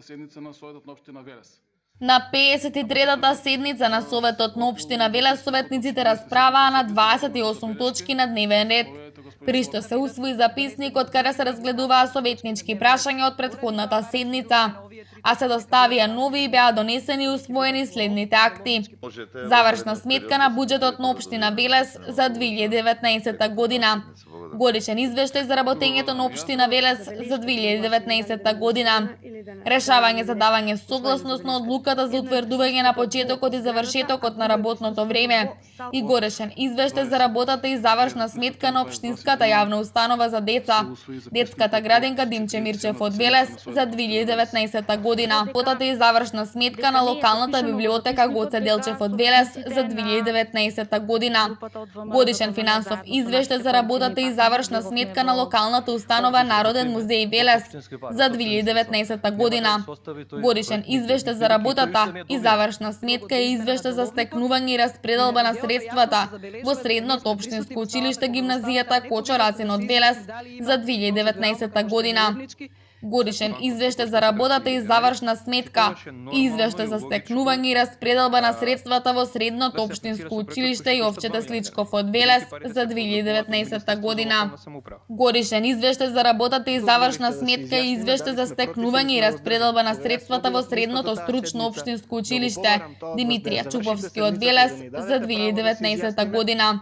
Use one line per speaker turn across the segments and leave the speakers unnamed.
седница на Советот на општина Велес.
На 53-та седница на Советот на општина Велес советниците расправаа на 28 точки на дневен ред, при што се усвои записникот каде се разгледуваа советнички прашања од претходната седница, а се доставија нови и беа донесени и усвоени следните акти. Завршна сметка на буџетот на општина Велес за 2019 година. Годишен извештај за работењето на општина Велес за 2019 година. Решавање за давање согласност на одлуката за утврдување на почетокот и завршетокот на работното време и годишен извештај за работата и завршна сметка на општинската јавна установа за деца, детската градинка Димче Мирчев од Велес за 2019 година. Работата и завршна сметка на локалната библиотека Гоце Делчев од Велес за 2019 година. Годишен финансов извештај за работата и завршна сметка на локалната установа Народен музеј Велес за 2019 година. Годишен извештај за работата и завршна сметка и извештај за стекнување и распределба на средствата во средното општинско училиште гимназијата Кочо Рацин од Велес за 2019 година. Годишен извештај за работата и завршна сметка и извештај за стекнување и распределба на средствата во средното општинско училиште Јовчета Сличков од Велес за 2019 година. Годишен извештај за работата и завршна сметка и извештај за стекнување и распределба на средствата во средното стручно општинско училиште Димитрија Чуповски од Велес за 2019 година.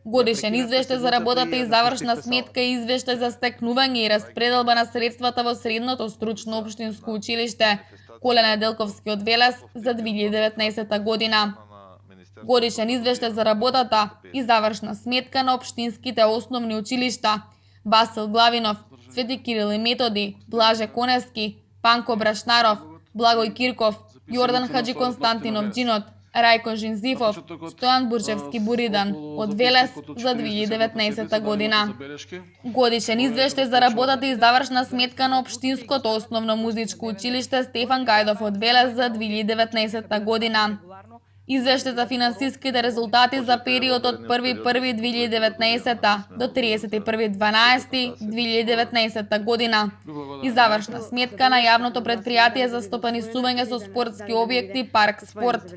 Годишен извештај за работата и завршна сметка и извештај за стекнување и распределба на средствата во средното стручно општинско училиште Коле Неделковски од Велес за 2019 година. Годишен извештај за работата и завршна сметка на општинските основни училишта Васил Главинов, Свети Кирил и Методи, Блаже Конески, Панко Брашнаров, Благој Кирков, Јордан Хаджи Константинов Джинот, Рајко Жинзифов, Стојан Бурчевски Буридан од Велес за 2019 година. Годишен извештај за работата и завршна сметка на општинското основно музичко училиште Стефан Гајдов од Велес за 2019 година. Извештај за финансиските резултати за периодот 1.1.2019 до 31.12.2019 година и завршна сметка на јавното предпријатие за стопанисување со спортски објекти Парк Спорт.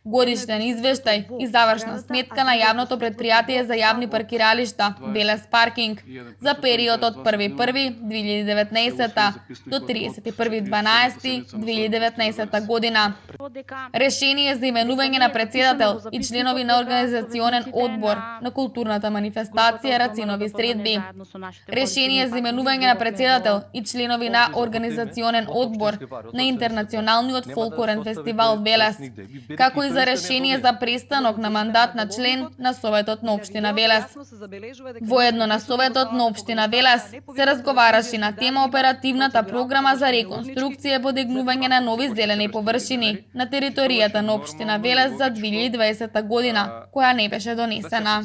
Годишен извештај и завршна сметка на јавното предпријатие за јавни паркиралишта Велес Паркинг за периодот 1.1.2019 до 31.12.2019 година. Решение за именување на председател и членови на организационен одбор на културната манифестација Рацинови средби. Решение за именување на председател и членови на организационен одбор на интернационалниот фолклорен фестивал Велес, како и за решение за престанок на мандат на член на Советот на општина Велес. Воедно на Советот на општина Велес се разговараше на тема оперативната програма за реконструкција и подигнување на нови зелени површини на територијата на општина Велес за 2020 година, која не беше донесена.